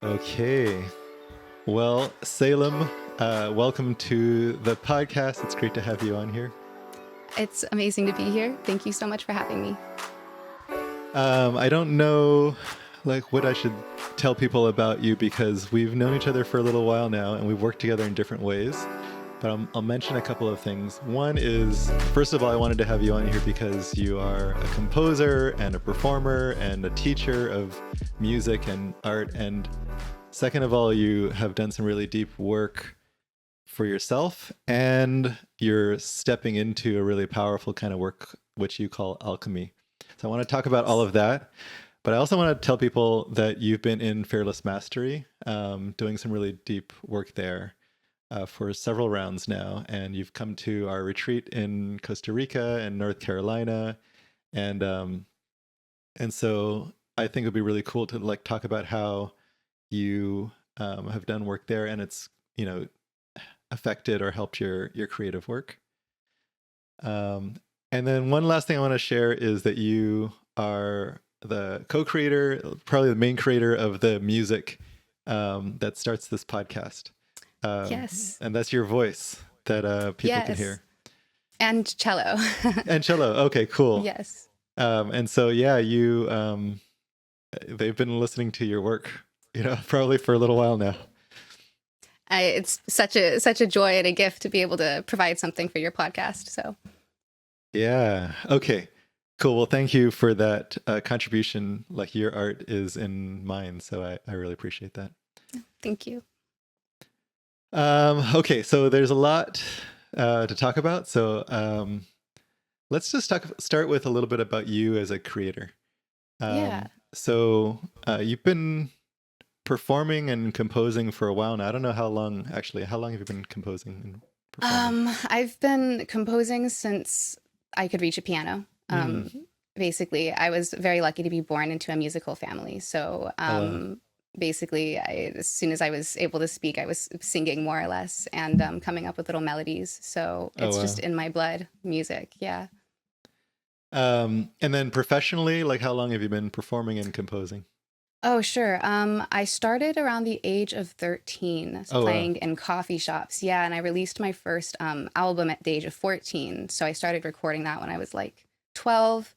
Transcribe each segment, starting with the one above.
Okay. Well, Salem, welcome to the podcast. It's great to have you on here. It's amazing to be here. Thank you so much for having me. I don't know what I should tell people about you because we've known each other for a little while now and we've worked together in different ways. But I'll mention a couple of things. One is, first of all, I wanted to have you on here because you are a composer and a performer and a teacher of music and art. And second of all, you have done some really deep work for yourself and you're stepping into a really powerful kind of work, which you call alchemy. So I want to talk about all of that. But I also want to tell people that you've been in Fearless Mastery, doing some really deep work there for several rounds now, and you've come to our retreat in Costa Rica and North Carolina, and so I think it'd be really cool to talk about how you have done work there, and it's affected or helped your creative work. And then one last thing I want to share is that you are the co-creator, probably the main creator of the music that starts this podcast. Yes. And that's your voice that people can hear. And cello. And cello. Okay, cool. Yes. And so, yeah, they've been listening to your work, probably for a little while now. It's such a joy and a gift to be able to provide something for your podcast. So. Yeah. Okay. Cool. Well, thank you for that contribution. Like your art is in mine. So I really appreciate that. Thank you. Okay, so there's a lot to talk about. So let's just start with a little bit about you as a creator. Yeah. So you've been performing and composing for a while now. I don't know how long have you been composing and performing? I've been composing since I could reach a piano. Basically, I was very lucky to be born into a musical family. So basically, as soon as I was able to speak, I was singing more or less and coming up with little melodies. So it's just in my blood, music. Yeah. And then professionally, how long have you been performing and composing? Oh, sure. I started around the age of 13, playing in coffee shops. Yeah, and I released my first album at the age of 14. So I started recording that when I was 12.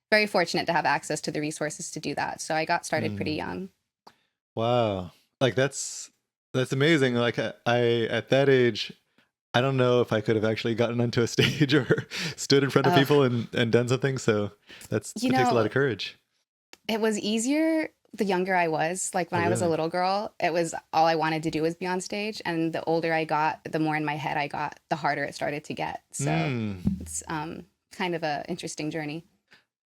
Very fortunate to have access to the resources to do that. So I got started pretty young. Wow. That's amazing. I at that age, I don't know if I could have actually gotten onto a stage or stood in front of people and done something. So that takes a lot of courage. It was easier the younger I was. When I was a little girl, it was all I wanted to do was be on stage. And the older I got, the more in my head I got, the harder it started to get. So it's kind of an interesting journey.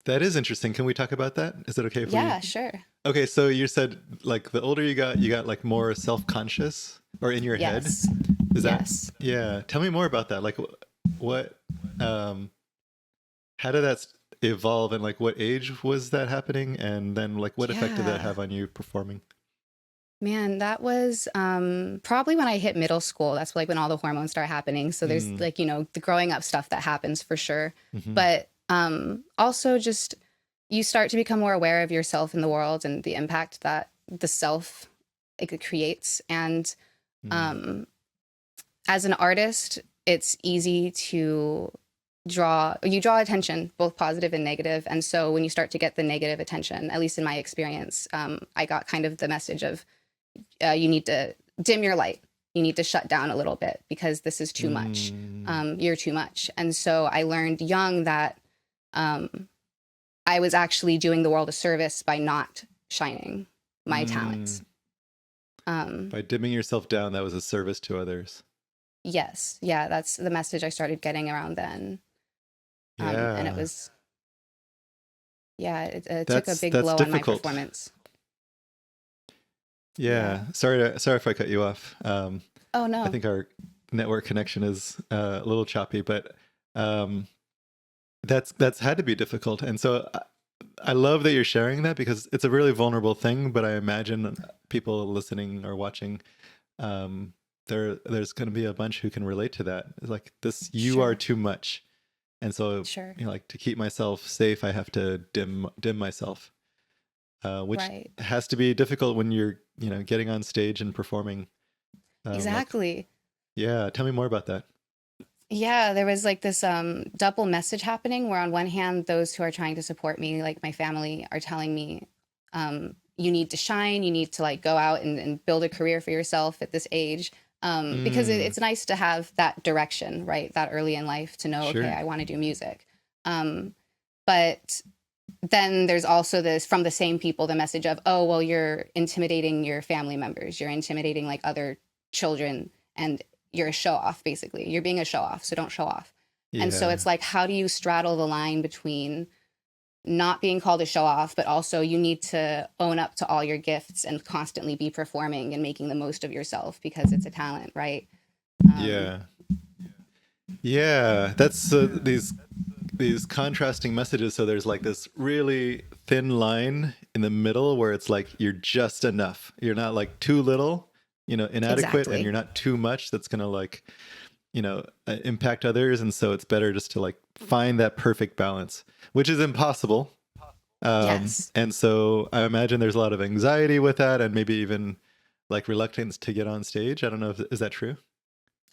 That is interesting. Can we talk about that? Is it okay if Yeah, sure. Okay, so you said the older you got more self-conscious or in your head? Is that? Yeah. Tell me more about that. What how did that evolve and what age was that happening? And then what effect did that have on you performing? Man, that was probably when I hit middle school. That's when all the hormones start happening. So there's the growing up stuff that happens for sure. Mm-hmm. But also just you start to become more aware of yourself in the world and the impact that the self it creates. And as an artist, it's easy to draw attention, both positive and negative. And so when you start to get the negative attention, at least in my experience, I got kind of the message of you need to dim your light. You need to shut down a little bit because this is too much. You're too much. And so I learned young that I was actually doing the world a service by not shining my talents. By dimming yourself down, that was a service to others. Yes. Yeah, that's the message I started getting around then. And it was, it took a big blow on my performance. Yeah. Sorry if I cut you off. Oh, no. I think our network connection is a little choppy, but that's had to be difficult. And so I love that you're sharing that because it's a really vulnerable thing, but I imagine people listening or watching, there's going to be a bunch who can relate to that. It's you are too much. And so, to keep myself safe, I have to dim myself. which Right. has to be difficult when you're, getting on stage and performing. Like, Exactly. yeah, tell me more about that. Yeah, there was like this double message happening where on one hand, those who are trying to support me, like my family, are telling me, you need to shine, you need to like go out and build a career for yourself at this age. Because Mm, it's nice to have that direction, right? That early in life to know, okay, sure. I want to do music. Um, but then there's also this from the same people, the message of, oh, well, you're intimidating your family members, you're intimidating like other children, and you're a show off, basically. You're being a show off, so don't show off. And so Yeah. it's like, how do you straddle the line between not being called a show off, but also you need to own up to all your gifts and constantly be performing and making the most of yourself because it's a talent, right? Um, Yeah. Yeah. That's these contrasting messages. So there's like this really thin line in the middle where it's like you're just enough. You're not like too little, inadequate, and exactly. you're not too much that's going to like, impact others. And so it's better just to like find that perfect balance, which is impossible. Yes. And so I imagine there's a lot of anxiety with that, and maybe even like reluctance to get on stage. I don't know if is that true?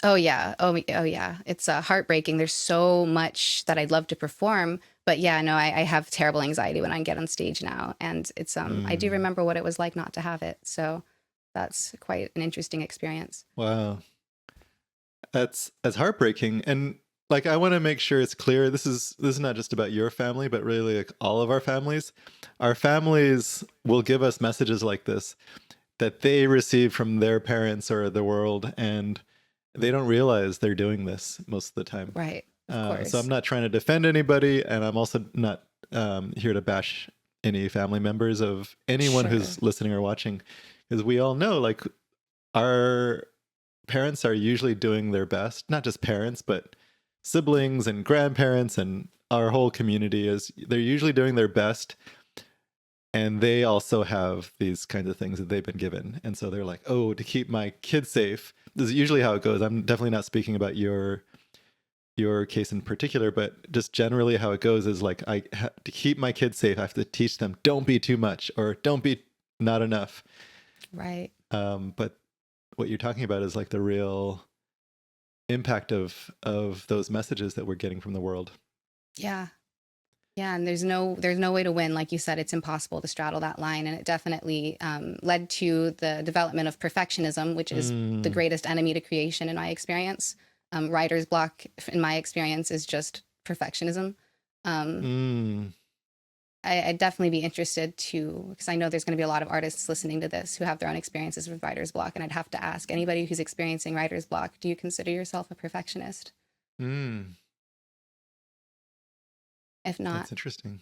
Oh yeah. Oh yeah. It's heartbreaking. There's so much that I'd love to perform, but yeah, no, I have terrible anxiety when I get on stage now, and it's I do Mm, remember what it was like not to have it. So that's quite an interesting experience. wow. That's heartbreaking. And like I want to make sure it's clear this is not just about your family, but really like all of our families. Our families will give us messages like this that they receive from their parents or the world, and they don't realize they're doing this most of the time. Right. Of So I'm course. not trying to defend anybody, and I'm also not here to bash any family members of anyone Sure. who's listening or watching, because we all know like our parents are usually doing their best. Not just parents, but siblings and grandparents and our whole community is they're usually doing their best, and they also have these kinds of things that they've been given, and so they're like, oh, to keep my kids safe. This is usually how it goes. I'm definitely not speaking about your case in particular, but just generally how it goes is like to keep my kids safe, I have to teach them don't be too much or don't be not enough. Right. But what you're talking about is like the real impact of those messages that we're getting from the world. Yeah. Yeah, and there's no way to win. Like you said, it's impossible to straddle that line, and it definitely led to the development of perfectionism, which is the Mm, greatest enemy to creation in my experience. Writer's block, in my experience, is just perfectionism. Um, mm, I'd definitely be interested to, because I know there's going to be a lot of artists listening to this who have their own experiences with writer's block, and I'd have to ask anybody who's experiencing writer's block, do you consider yourself a perfectionist? mm. If not, That's interesting.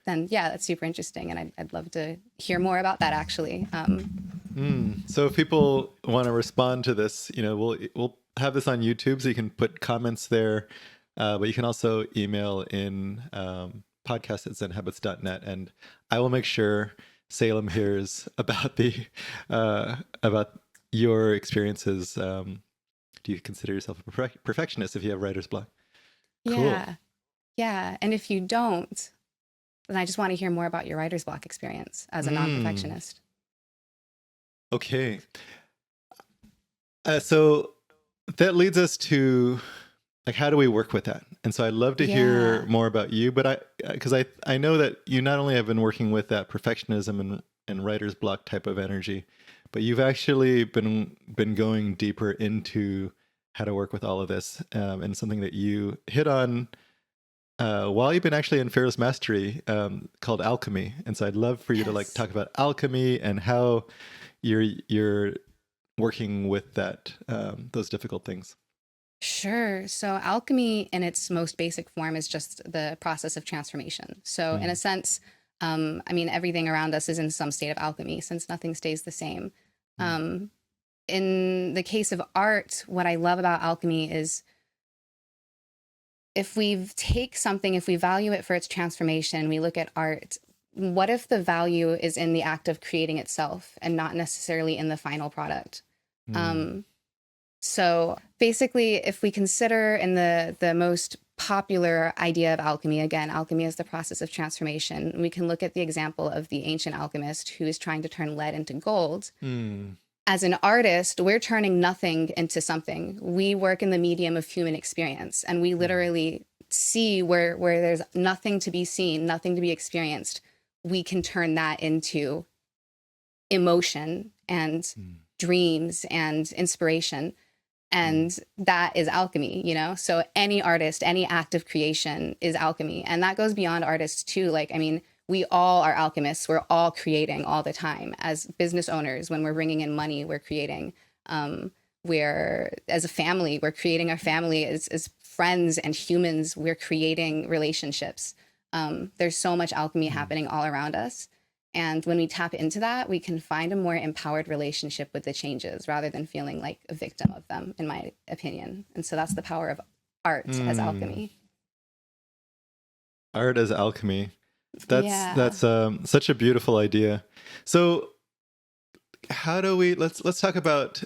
then yeah, that's super interesting, and I'd love to hear more about that actually. So if people want to respond to this, we'll have this on YouTube, so you can put comments there, but you can also email in podcast at zenhabits.net, and I will make sure Salem hears about the about your experiences. Do you consider yourself a perfectionist if you have writer's block? Cool. Yeah, yeah, and if you don't, then I just want to hear more about your writer's block experience as a Mm, non-perfectionist. okay. So that leads us to like how do we work with that? And so I'd love to hear Yeah. more about you, but I know that you not only have been working with that perfectionism and writer's block type of energy, but you've actually been going deeper into how to work with all of this, and something that you hit on while you've been actually in Fearless Mastery, called Alchemy. And so I'd love for you to like Yes. talk about alchemy and how you're working with that, those difficult things. Sure. So, alchemy in its most basic form is just the process of transformation. So, in a Mm, sense, I mean, everything around us is in some state of alchemy since nothing stays the same. mm, Um, in the case of art, what I love about alchemy is if we take something, if we value it for its transformation, we look at art. What if the value is in the act of creating itself and not necessarily in the final product? mm, Um, So basically, if we consider in the most popular idea of alchemy, again, alchemy is the process of transformation. We can look at the example of the ancient alchemist who is trying to turn lead into gold. Mm. As an artist, we're turning nothing into something. We work in the medium of human experience, and we literally see where there's nothing to be seen, nothing to be experienced. We can turn that into emotion and dreams and inspiration. And that is alchemy, you know? So any artist, any act of creation is alchemy. And that goes beyond artists too. Like, I mean, we all are alchemists. We're all creating all the time. As business owners, when we're bringing in money, we're creating. We're, as a family, we're creating our family. As friends and humans, we're creating relationships. There's so much alchemy happening all around us. And when we tap into that, we can find a more empowered relationship with the changes rather than feeling like a victim of them, in my opinion. And so that's the power of art as alchemy. Art as alchemy. Yeah. That's such a beautiful idea. So how do we, let's talk about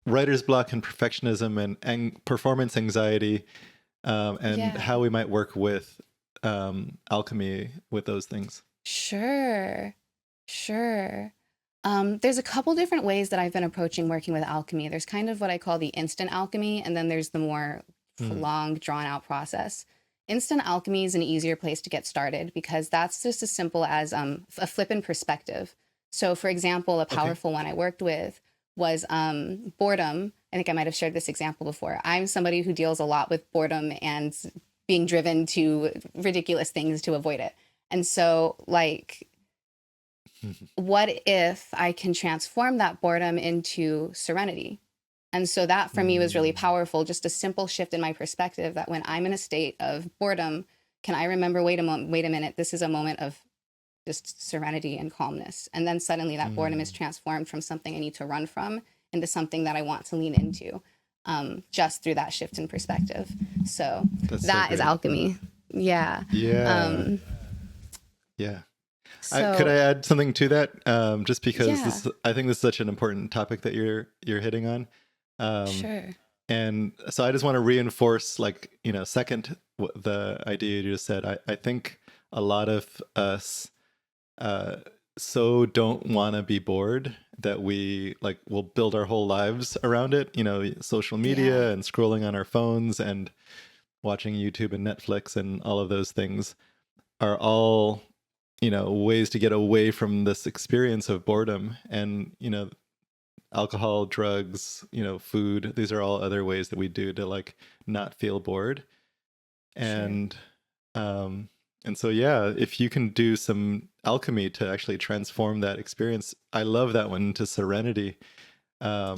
writer's block and perfectionism and performance anxiety, and how we might work with alchemy with those things. Sure. There's a couple different ways that I've been approaching working with alchemy. There's kind of what I call the instant alchemy, and then there's the more prolonged, drawn out process. Instant alchemy is an easier place to get started because that's just as simple as a flip in perspective. So, for example, a powerful one I worked with was boredom. I think I might have shared this example before. I'm somebody who deals a lot with boredom and being driven to ridiculous things to avoid it. And so, like, what if I can transform that boredom into serenity? And so that for me was really powerful, just a simple shift in my perspective that when I'm in a state of boredom, can I remember, wait a minute, this is a moment of just serenity and calmness. And then suddenly that boredom is transformed from something I need to run from into something that I want to lean into, just through that shift in perspective. So that is alchemy. Yeah. Yeah. Could I add something to that? Just because I think this is such an important topic that you're hitting on. Sure. And so I just want to reinforce, like, second, the idea you just said. I think a lot of us so don't want to be bored that we will build our whole lives around it. Social media and scrolling on our phones and watching YouTube and Netflix and all of those things are all ways to get away from this experience of boredom. And alcohol, drugs, food, these are all other ways that we do to not feel bored. And so if you can do some alchemy to actually transform that experience, I love that one, into serenity. All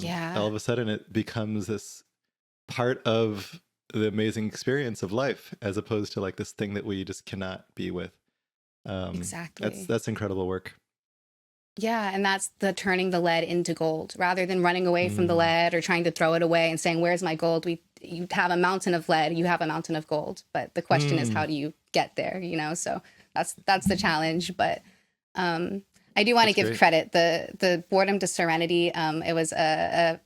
of a sudden it becomes this part of the amazing experience of life, as opposed to this thing that we just cannot be with. Exactly. That's incredible work. Yeah, and that's the turning the lead into gold, rather than running away from the lead or trying to throw it away and saying, "Where's my gold?" You have a mountain of lead, you have a mountain of gold, but the question is, how do you get there? So that's the challenge. But I do want to give credit. The boredom to serenity. It was a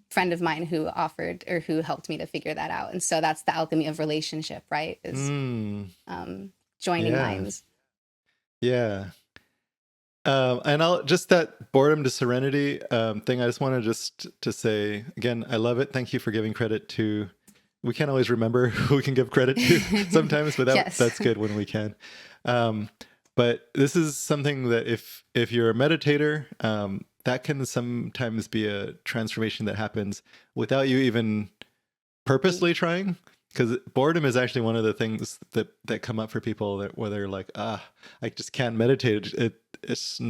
friend of mine who offered, or who helped me to figure that out, and so that's the alchemy of relationship, right? Is joining minds. Yeah. And I'll just, that boredom to serenity thing, I just wanted to say again, I love it. Thank you for giving credit to, we can't always remember who we can give credit to sometimes, but that's good when we can. But this is something that if you're a meditator, that can sometimes be a transformation that happens without you even purposely trying. Because boredom is actually one of the things that come up for people where they're like, I just can't meditate.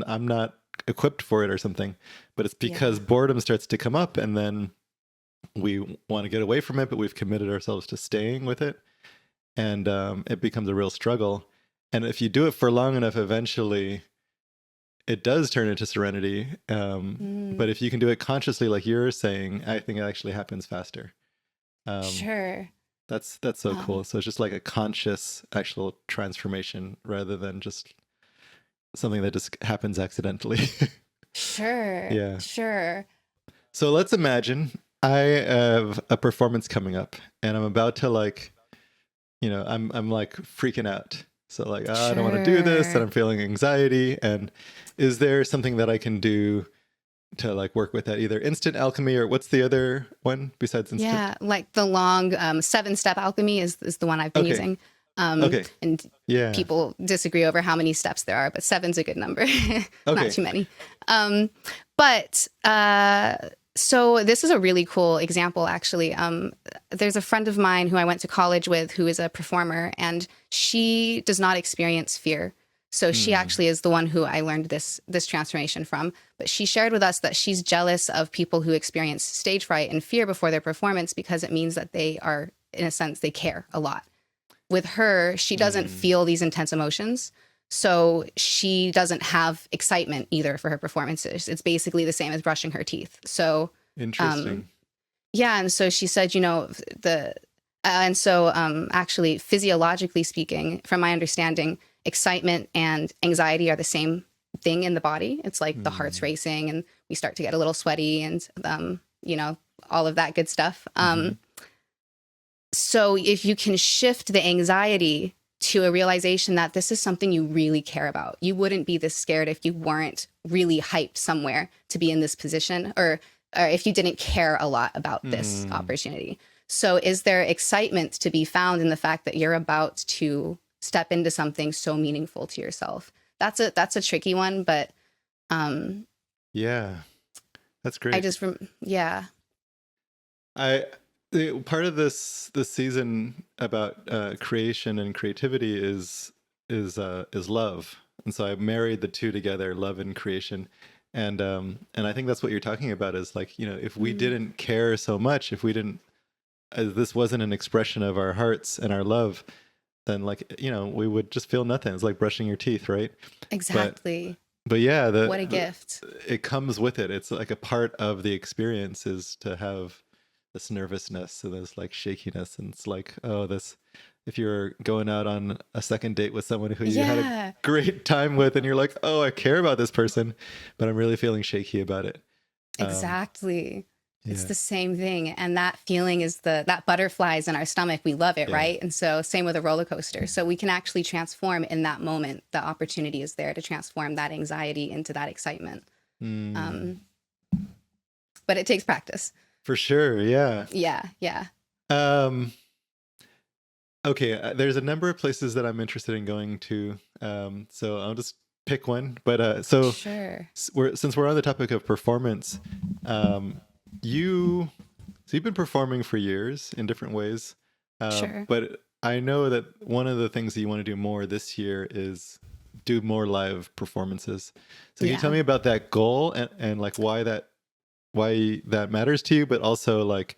I'm not equipped for it or something. But it's because boredom starts to come up, and then we want to get away from it, but we've committed ourselves to staying with it. And it becomes a real struggle. And if you do it for long enough, eventually it does turn into serenity. But if you can do it consciously, like you're saying, I think it actually happens faster. Sure. That's so cool. So it's just like a conscious actual transformation rather than just something that just happens accidentally. Sure. Yeah. Sure. So let's imagine I have a performance coming up and I'm about to I'm like freaking out. So like, oh, I don't want to do this, and Sure. I'm feeling anxiety. And is there something that I can do to like work with that? Either instant alchemy, or what's the other one besides instant? Yeah, like the long 7-step alchemy is the one I've been Okay. using. Okay. And Yeah. people disagree over how many steps there are, but seven's a good number, not Okay. too many. But so this is a really cool example, actually. There's a friend of mine who I went to college with who is a performer, and she does not experience fear. So she actually is the one who I learned this transformation from. But she shared with us that she's jealous of people who experience stage fright and fear before their performance because it means that they are, in a sense, they care a lot. With her, she doesn't feel these intense emotions. So she doesn't have excitement either for her performances. It's basically the same as brushing her teeth. So, Interesting. yeah. And so she said, actually, physiologically speaking, from my understanding, excitement and anxiety are the same thing in the body. It's like the heart's racing and we start to get a little sweaty and, all of that good stuff. So if you can shift the anxiety to a realization that this is something you really care about, you wouldn't be this scared if you weren't really hyped somewhere to be in this position, or if you didn't care a lot about this opportunity. So is there excitement to be found in the fact that you're about to step into something so meaningful to yourself? That's a tricky one, but Yeah. That's great. Yeah. Part of this season about creation and creativity is love, and so I married the two together, love and creation, and I think that's what you're talking about is like, if we didn't care so much, if we didn't, this wasn't an expression of our hearts and our love, then like we would just feel nothing. It's like brushing your teeth, right? Exactly. But yeah, What a gift. it comes with it. It's like a part of the experience is to have this nervousness and this like shakiness, and it's like, oh, this, if you're going out on a second date with someone who you had a great time with and you're like, oh, I care about this person, but I'm really feeling shaky about it. Exactly. It's Yeah. the same thing. And that feeling is that butterflies in our stomach. We love it, Yeah. right? And so same with a roller coaster. So we can actually transform in that moment. The opportunity is there to transform that anxiety into that excitement. But it takes practice. For sure. Yeah. Yeah. Yeah. Okay. There's a number of places that I'm interested in going to. So I'll just pick one. But Sure. since we're on the topic of performance, you've been performing for years in different ways. Sure. But I know that one of the things that you want to do more this year is do more live performances. So can you tell me about that goal and like why that matters to you, but also like,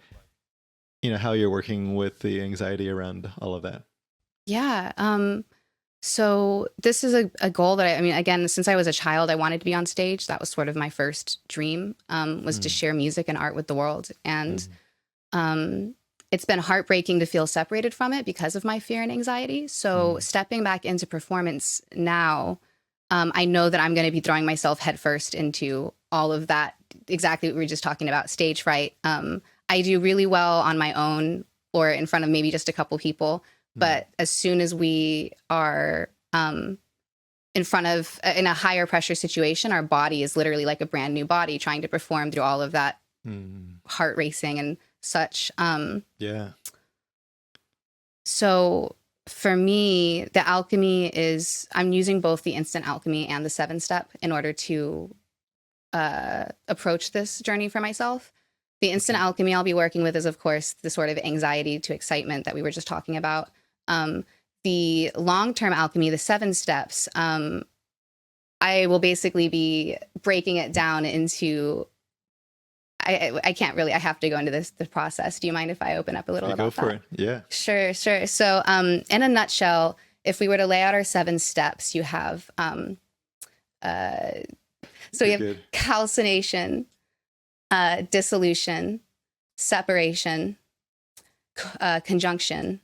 how you're working with the anxiety around all of that? Yeah. So this is a goal that again, since I was a child, I wanted to be on stage. That was sort of my first dream, was to share music and art with the world. And it's been heartbreaking to feel separated from it because of my fear and anxiety. So stepping back into performance now, I know that I'm going to be throwing myself headfirst into all of that. Exactly what we were just talking about, stage fright. I do really well on my own or in front of maybe just a couple people. But as soon as we are in a higher pressure situation, our body is literally like a brand new body trying to perform through all of that heart racing and such. Yeah. So for me, the alchemy is, I'm using both the instant alchemy and the 7-step in order to approach this journey for myself. The instant alchemy I'll be working with is, of course, the sort of anxiety to excitement that we were just talking about. The long-term alchemy, the 7 steps, I will basically be breaking it down into, I can't really, I have to go into the process. Do you mind if I open up a little about that? Go for it. Yeah. Sure. So in a nutshell, if we were to lay out our 7 steps, you have, so you have calcination, dissolution, separation, conjunction,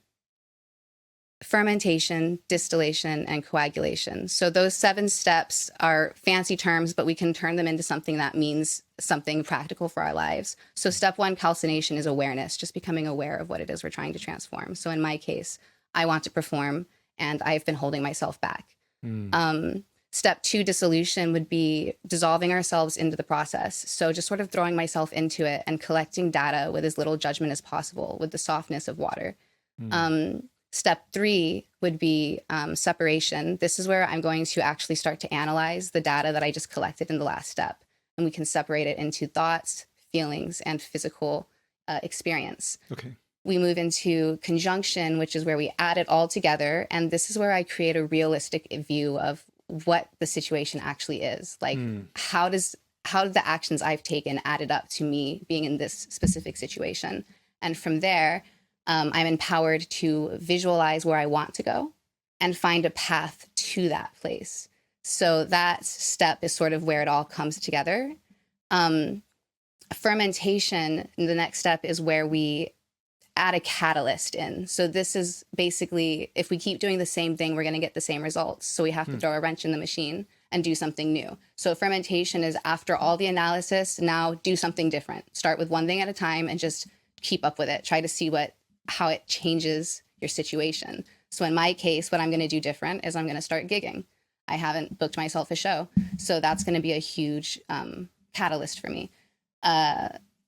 fermentation, distillation, and coagulation. So those 7 steps are fancy terms, but we can turn them into something that means something practical for our lives. So step 1, calcination, is awareness, just becoming aware of what it is we're trying to transform. So in my case, I want to perform and I've been holding myself back. Mm. Step 2, dissolution, would be dissolving ourselves into the process. So just sort of throwing myself into it and collecting data with as little judgment as possible, with the softness of water. Step 3 would be separation. This is where I'm going to actually start to analyze the data that I just collected in the last step. And we can separate it into thoughts, feelings, and physical experience. Okay. We move into conjunction, which is where we add it all together. And this is where I create a realistic view of what the situation actually is. Like, how did the actions I've taken added up to me being in this specific situation? And from there, I'm empowered to visualize where I want to go and find a path to that place. So that step is sort of where it all comes together. Fermentation, the next step, is where we add a catalyst in. So this is basically, if we keep doing the same thing, we're going to get the same results. So we have to throw a wrench in the machine and do something new. So fermentation is, after all the analysis, now do something different. Start with one thing at a time and just keep up with it. Try to see how it changes your situation. So in my case, what I'm going to do different is I'm going to start gigging. I haven't booked myself a show. So that's going to be a huge catalyst for me.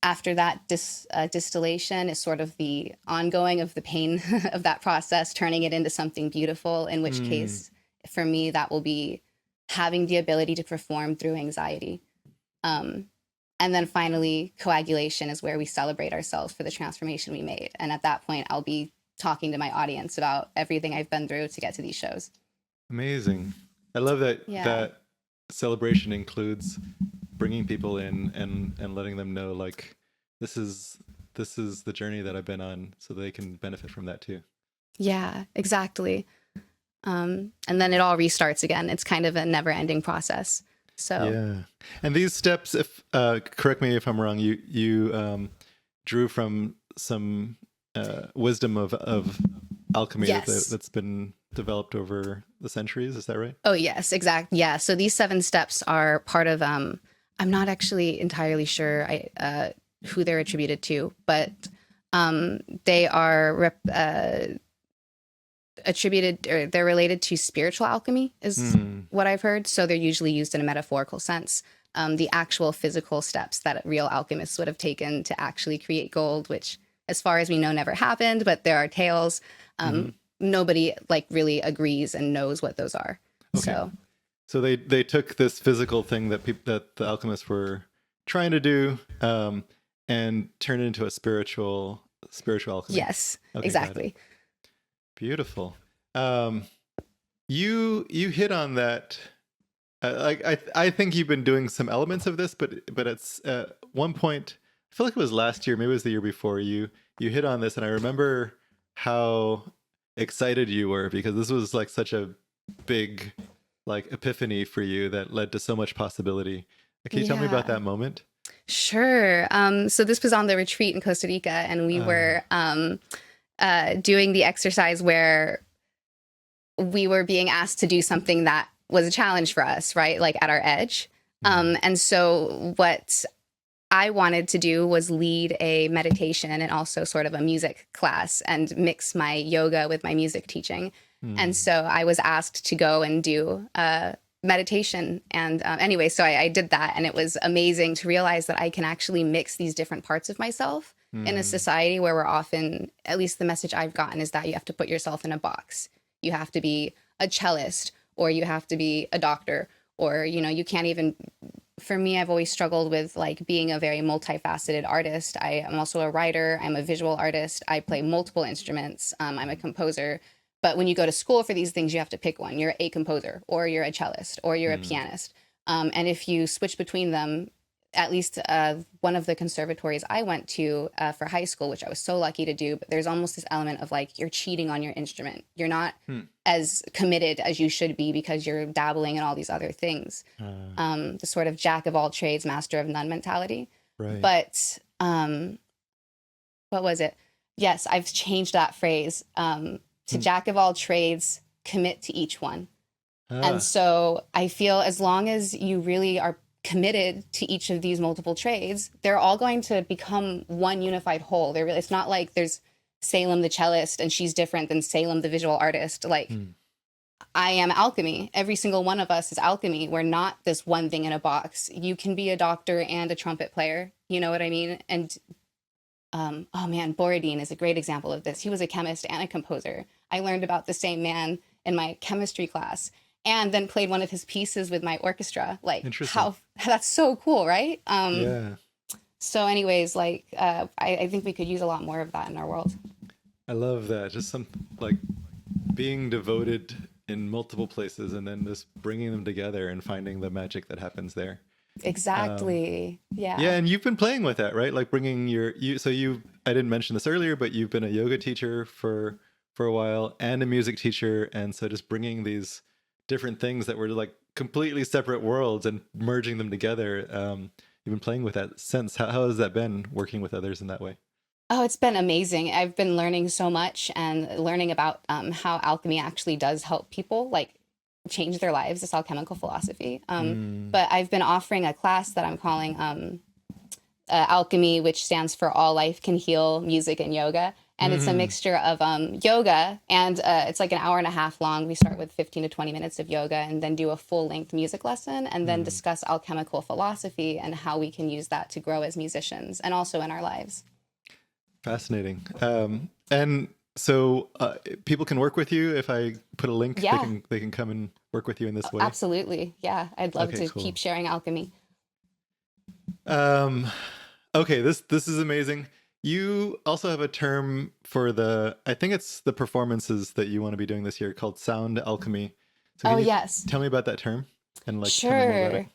After that, distillation is sort of the ongoing of the pain of that process, turning it into something beautiful, in which case, for me, that will be having the ability to perform through anxiety. And then finally, coagulation is where we celebrate ourselves for the transformation we made. And at that point, I'll be talking to my audience about everything I've been through to get to these shows. Amazing. I love that that celebration includes bringing people in and letting them know, like, this is the journey that I've been on, so they can benefit from that too. Yeah, exactly. And then it all restarts again. It's kind of a never-ending process. So yeah. And these steps, if correct me if I'm wrong, you drew from some wisdom of alchemy that's been developed over the centuries. Is that right? Oh, yes, exactly. Yeah. So these 7 steps are part of, I'm not actually entirely sure who they're attributed to, but they are attributed, or they're related to spiritual alchemy is what I've heard. So they're usually used in a metaphorical sense. The actual physical steps that real alchemists would have taken to actually create gold, which, as far as we know, never happened, but there are tales. Nobody really agrees and knows what those are. Okay. So they took this physical thing that the alchemists were trying to do and turned it into a spiritual alchemy. Yes, okay, exactly. Beautiful. You hit on that. I think you've been doing some elements of this, but it's at one point, I feel like it was last year, maybe it was the year before, you hit on this, and I remember how excited you were, because this was like such a big epiphany for you that led to so much possibility. Can you tell me about that moment? Sure. So this was on the retreat in Costa Rica, and we were doing the exercise where we were being asked to do something that was a challenge for us, right? Like at our edge. And so what I wanted to do was lead a meditation and also sort of a music class and mix my yoga with my music teaching. And so I was asked to go and do meditation. And anyway, so I did that. And it was amazing to realize that I can actually mix these different parts of myself in a society where we're often, at least the message I've gotten, is that you have to put yourself in a box. You have to be a cellist, or you have to be a doctor, or, you can't even... For me, I've always struggled with being a very multifaceted artist. I am also a writer. I'm a visual artist. I play multiple instruments. I'm a composer. But when you go to school for these things, you have to pick one. You're a composer, or you're a cellist, or you're a pianist. And if you switch between them, at least one of the conservatories I went to for high school, which I was so lucky to do, but there's almost this element of you're cheating on your instrument. You're not as committed as you should be because you're dabbling in all these other things. The sort of jack of all trades, master of none mentality. Right. But what was it? Yes, I've changed that phrase to jack of all trades, commit to each one. And so I feel as long as you really are committed to each of these multiple trades, they're all going to become one unified whole. It's not like there's Salem the cellist and she's different than Salem the visual artist. Like, Mm. I am alchemy. Every single one of us is alchemy. We're not this one thing in a box. You can be a doctor and a trumpet player. You know what I mean? And oh man, Borodin is a great example of this. He was a chemist and a composer. I learned about the same man in my chemistry class, and then played one of his pieces with my orchestra. Like, Interesting. how that's so cool, right? Yeah. So, anyways, like I think we could use a lot more of that in our world. I love that. Just some like being devoted in multiple places and then just bringing them together and finding the magic that happens there. Exactly. Yeah, Yeah. and you've been playing with that, right? Like bringing I didn't mention this earlier, but you've been a yoga teacher for a while and a music teacher, and so just bringing these different things that were like completely separate worlds and merging them together. You've been playing with that since. How has that been working with others in that way? Oh, it's been amazing. I've been learning so much and learning about how alchemy actually does help people like change their lives, this alchemical philosophy. Mm. But I've been offering a class that I'm calling Alchemy, which stands for All Life Can Heal, Music and Yoga. And it's a Hmm. mixture of yoga, and it's like an hour and a half long. We start with 15 to 20 minutes of yoga and then do a full length music lesson and then Mm. discuss alchemical philosophy and how we can use that to grow as musicians and also in our lives. Fascinating. And so people can work with you if I put a link. Yeah, They can come and work with you in this way. absolutely. Yeah, I'd love Okay, to cool. keep sharing alchemy. Um, okay, this is amazing. You also have a term for I think it's the performances that you want to be doing this year called sound alchemy. So Oh, can you yes. tell me about that term and like tell me more about it? Sure.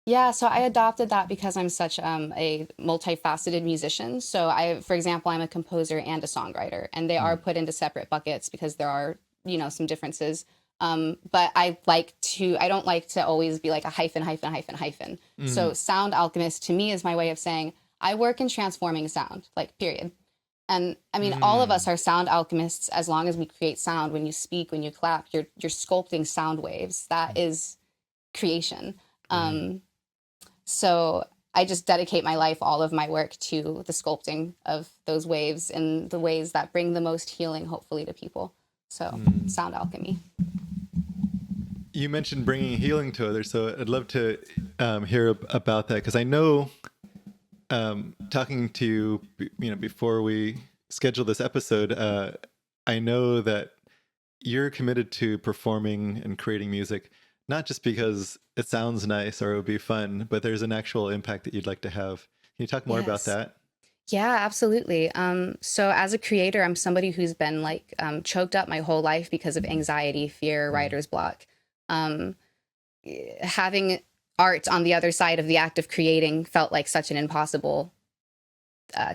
Yeah, so I adopted that because I'm such a multifaceted musician. So for example, I'm a composer and a songwriter, and they are Mm. put into separate buckets because there are, some differences. But I don't like to always be like a hyphen, hyphen, hyphen, hyphen. So Mm. sound alchemist to me is my way of saying I work in transforming sound, like period. And I mean, all of us Mm. are sound alchemists as long as we create sound. When you speak, when you clap, you're sculpting sound waves. That is creation. Right. So I just dedicate my life, all of my work to the sculpting of those waves in the ways that bring the most healing, hopefully, to people. So Mm. sound alchemy. You mentioned bringing healing to others, so I'd love to hear about that because I know talking to you, before we schedule this episode, I know that you're committed to performing and creating music, not just because it sounds nice or it would be fun, but there's an actual impact that you'd like to have. Can you talk more about Yes. that? Yeah, absolutely. So as a creator, I'm somebody who's been like choked up my whole life because of anxiety, fear, Mm. writer's block. Um, Having art on the other side of the act of creating felt like such an impossible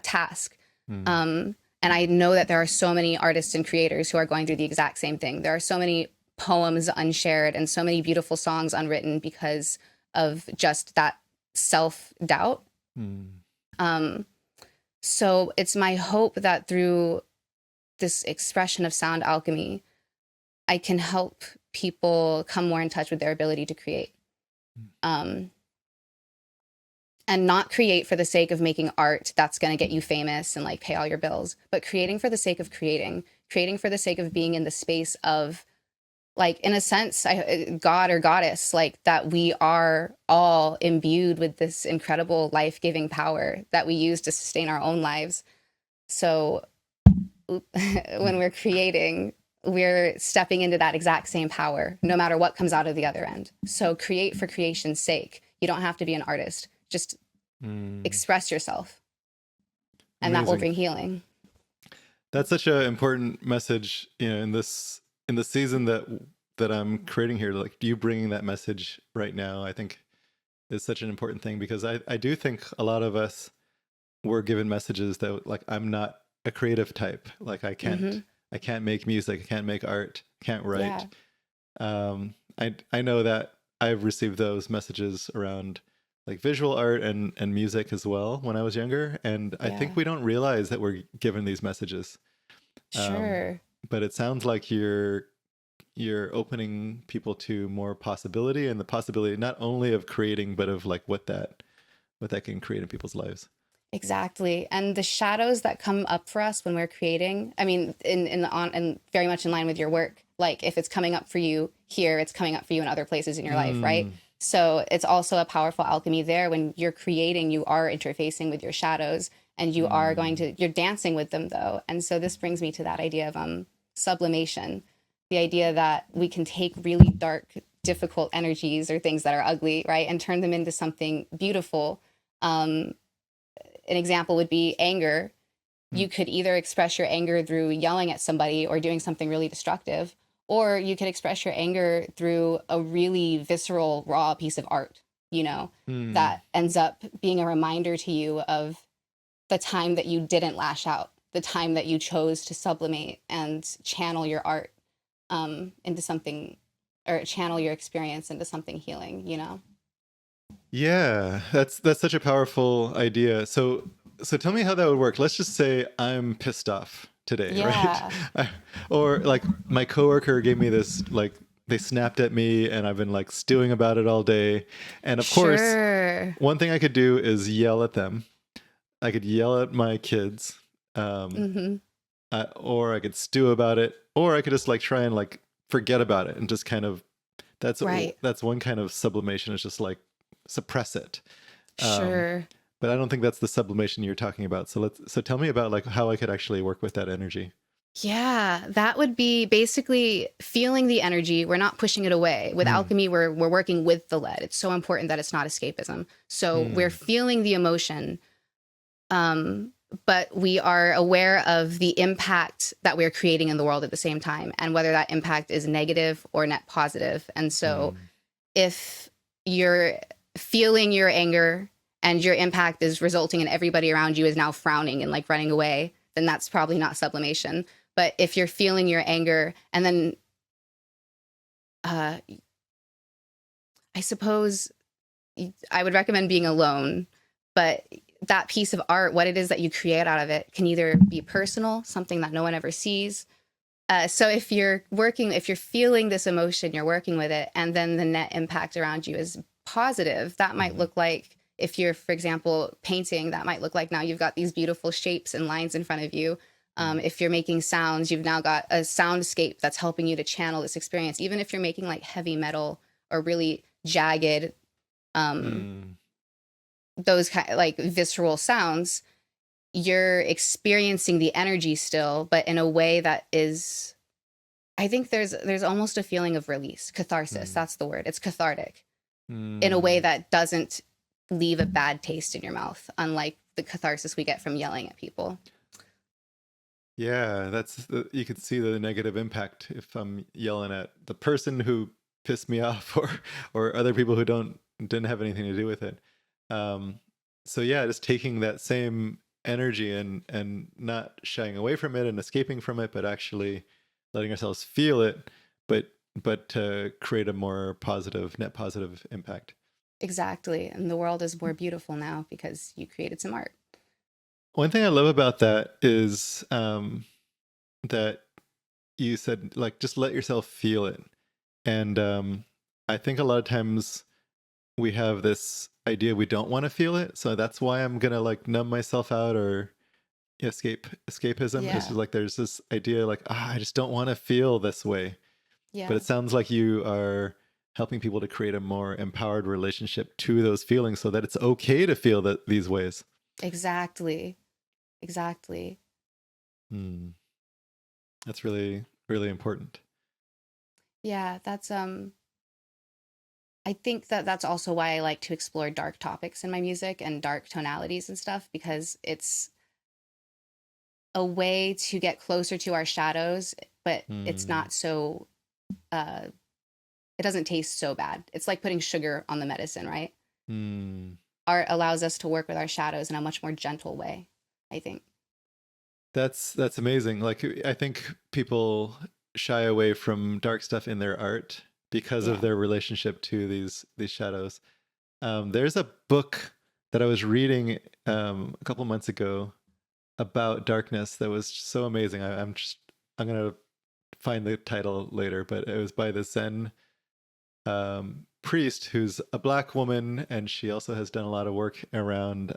task. Mm. And I know that there are so many artists and creators who are going through the exact same thing. There are so many poems unshared and so many beautiful songs unwritten because of just that self doubt. Mm. Um, so it's my hope that through this expression of sound alchemy, I can help people come more in touch with their ability to create. Um, and not create for the sake of making art that's going to get you famous and like pay all your bills, but creating for the sake of creating for the sake of being in the space of, like, in a sense, God or goddess, like that we are all imbued with this incredible life-giving power that we use to sustain our own lives. So when we're creating, we're stepping into that exact same power, no matter what comes out of the other end. So create for creation's sake. You don't have to be an artist. Just Mm. express yourself, and that will Amazing. bring healing. That's such an important message, in the season that I'm creating here. Like you bringing that message right now, I think is such an important thing because I do think a lot of us were given messages that like I'm not a creative type. Like Mm-hmm. I can't make music, I can't make art, can't Yeah. write. I know that I've received those messages around like visual art and music as well when I was younger, and I think Yeah. we don't realize that we're given these messages. Um, Sure. but it sounds like you're opening people to more possibility and the possibility not only of creating but of like what that can create in people's lives. Exactly. And the shadows that come up for us when we're creating, I mean, in the on and very much in line with your work, like if it's coming up for you here, it's coming up for you in other places in your life, right? Mm, So it's also a powerful alchemy there. When you're creating, you are interfacing with your shadows, and you are going mm, to, you're dancing with them though. And so this brings me to that idea of sublimation, the idea that we can take really dark, difficult energies or things that are ugly, right, and turn them into something beautiful. Um, an example would be anger. mm. You could either express your anger through yelling at somebody or doing something really destructive, or you could express your anger through a really visceral, raw piece of art, you know, Mm. that ends up being a reminder to you of the time that you didn't lash out, the time that you chose to sublimate and channel your art into something, or channel your experience into something healing, you know? Yeah, that's such a powerful idea. So tell me how that would work. Let's just say I'm pissed off today, right? Yeah, I, or like my coworker gave me this, like they snapped at me and I've been like stewing about it all day. And of course, sure. one thing I could do is yell at them. I could yell at my kids. Um, Hmm. or I could stew about it, or I could just like try and like forget about it and just kind of that's Right. that's one kind of sublimation. Is just like suppress it. Um, Sure. but I don't think that's the sublimation you're talking about. So tell me about like how I could actually work with that energy. Yeah, that would be basically feeling the energy. We're not pushing it away. With Hmm. alchemy, we're working with the lead. It's so important that it's not escapism. So we're Hmm. feeling the emotion, um, but we are aware of the impact that we're creating in the world at the same time, and whether that impact is negative or net positive. And so Hmm. if you're feeling your anger and your impact is resulting in everybody around you is now frowning and like running away, then that's probably not sublimation. But if you're feeling your anger and then uh, I suppose I would recommend being alone, but that piece of art, what it is that you create out of it, can either be personal, something that no one ever sees. So if you're feeling this emotion, you're working with it, and then the net impact around you is positive, that might Hmm. look like, if you're, for example, painting, that might look like now you've got these beautiful shapes and lines in front of you. If you're making sounds, you've now got a soundscape that's helping you to channel this experience. Even if you're making like heavy metal or really jagged, um, Hmm. those kind of like visceral sounds, you're experiencing the energy still, but in a way that is, I think there's almost a feeling of release, catharsis. Hmm. That's the word. It's cathartic in a way Hmm. that doesn't leave a bad taste in your mouth, unlike the catharsis we get from yelling at people. Yeah, you could see the negative impact if I'm yelling at the person who pissed me off, or other people who didn't have anything to do with it. Um, so yeah, just taking that same energy and not shying away from it and escaping from it, but actually letting ourselves feel it, but to create a more positive, net positive impact. Exactly. And the world is more beautiful now because you created some art. One thing I love about that is that you said like just let yourself feel it. And I think a lot of times we have this idea we don't want to feel it, so that's why I'm gonna like numb myself out or escapism. It's Yeah. just like there's this idea like I just don't want to feel this way. But Yeah. it sounds like you are helping people to create a more empowered relationship to those feelings, so that it's okay to feel that these ways. Exactly. Exactly. Hmm. That's really really important. Yeah, that's I think that that's also why I like to explore dark topics in my music and dark tonalities and stuff, because it's a way to get closer to our shadows, but it's Hmm. not so uh it doesn't taste so bad. It's like putting sugar on the medicine, right? Hmm. Art allows us to work with our shadows in a much more gentle way, I think. That's amazing. Like I think people shy away from dark stuff in their art because of Yeah. their relationship to these shadows. There's a book that I was reading a couple months ago about darkness that was so amazing. I'm gonna find the title later, but it was by the Zen priest who's a black woman, and she also has done a lot of work around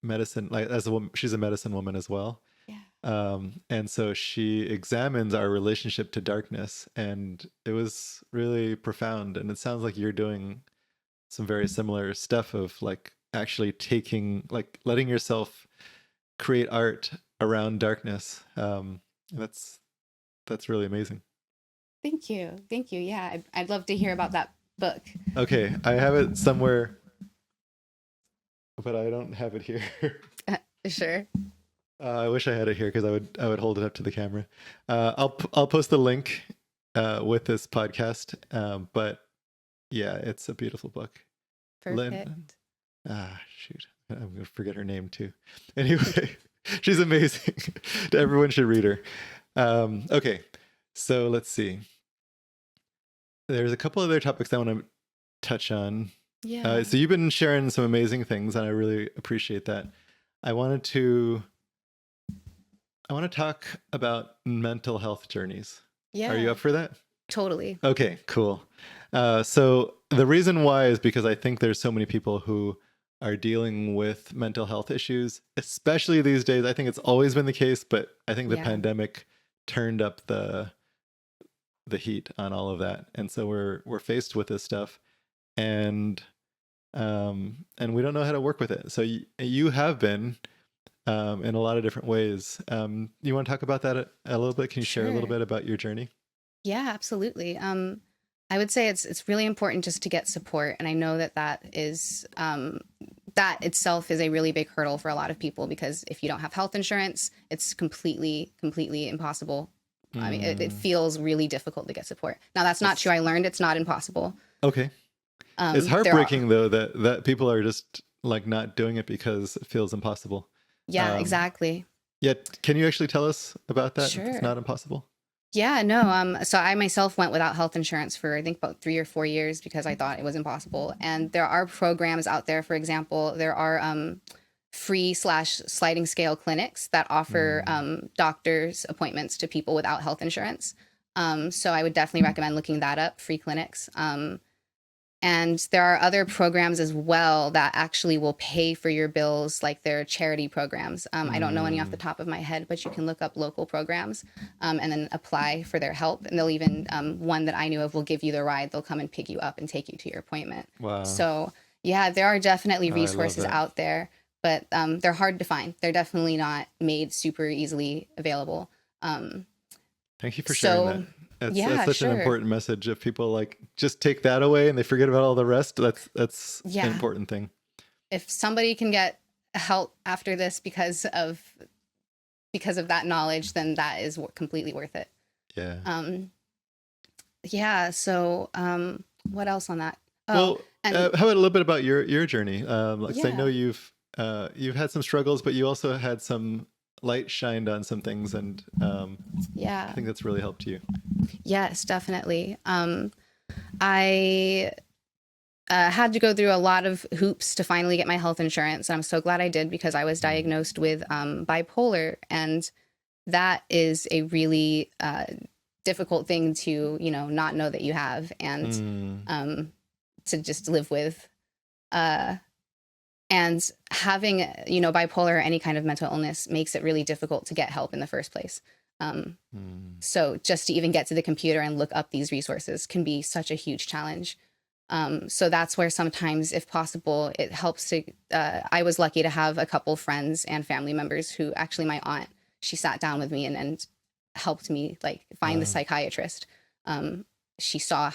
medicine, like as a woman, she's a medicine woman as well. Yeah. And so she examines our relationship to darkness, and it was really profound. And it sounds like you're doing some very similar stuff of like actually taking, like letting yourself create art around darkness. That's really amazing. Thank you. Thank you. Yeah, I'd love to hear about that book. Okay, I have it somewhere, but I don't have it here. Sure. I wish I had it here because I would hold it up to the camera. I'll post the link with this podcast. But yeah, it's a beautiful book. Perfect. Shoot, I'm gonna forget her name too. Anyway, she's amazing. Everyone should read her. Okay, so let's see. There's a couple other topics I want to touch on. Yeah. So you've been sharing some amazing things, and I really appreciate that. I want to talk about mental health journeys. Yeah. Are you up for that? Totally. Okay, cool. So the reason why is because I think there's so many people who are dealing with mental health issues, especially these days. I think it's always been the case, but I think the pandemic turned up the heat on all of that. And so we're faced with this stuff, and we don't know how to work with it. So you have been in a lot of different ways. You want to talk about that a little bit? Can you share a little bit about your journey? Yeah, absolutely. I would say it's really important just to get support, and I know that is that itself is a really big hurdle for a lot of people, because if you don't have health insurance, it's completely impossible. I mean, it feels really difficult to get support. Now, that's not true. I learned it's not impossible. Okay. It's heartbreaking though that people are just like not doing it because it feels impossible. Yeah, exactly. Yeah. Can you actually tell us about that? Sure. It's not impossible. Yeah, no. So I myself went without health insurance for I think about 3 or 4 years because I thought it was impossible. And there are programs out there. For example, there are free/sliding scale clinics that offer doctors appointments to people without health insurance. So I would definitely recommend looking that up, free clinics. And there are other programs as well that actually will pay for your bills, like their charity programs. I don't know any off the top of my head, but you can look up local programs and then apply for their help. And they'll even, one that I knew of will give you the ride. They'll come and pick you up and take you to your appointment. Wow. So yeah, there are definitely resources out there, but they're hard to find. They're definitely not made super easily available. Thank you for sharing that. That's such an important message. If people like just take that away and they forget about all the rest, that's an important thing. If somebody can get help after this because of that knowledge, then that is completely worth it. Yeah. So what else on that? How about a little bit about your journey? I know you've had some struggles, but you also had some light shined on some things, and I think that's really helped you. Yes, definitely. I had to go through a lot of hoops to finally get my health insurance, and I'm so glad I did, because I was diagnosed with bipolar, and that is a really difficult thing to not know that you have, and to just live with. And having, bipolar or any kind of mental illness makes it really difficult to get help in the first place. So just to even get to the computer and look up these resources can be such a huge challenge. So that's where sometimes, if possible, it helps to, I was lucky to have a couple friends and family members who, actually my aunt, she sat down with me and helped me find the psychiatrist. She saw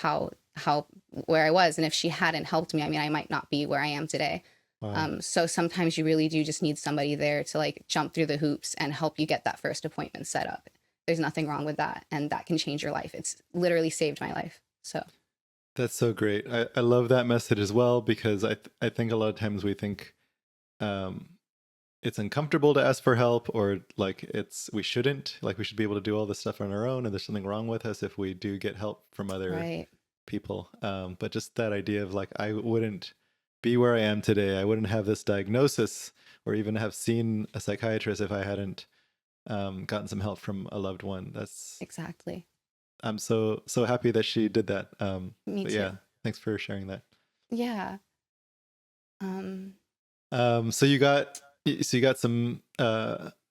where I was, and if she hadn't helped me, I might not be where I am today. Wow. So sometimes you really do just need somebody there to jump through the hoops and help you get that first appointment set up. There's nothing wrong with that, and that can change your life. It's literally saved my life. So that's so great. I love that message as well, because I think a lot of times we think it's uncomfortable to ask for help, or we shouldn't, we should be able to do all this stuff on our own, and there's something wrong with us if we do get help from other people. But just that idea of I wouldn't be where I am today. I wouldn't have this diagnosis or even have seen a psychiatrist if I hadn't gotten some help from a loved one. That's exactly. I'm so happy that she did that. Me too. Yeah, thanks for sharing that. Yeah. So you got some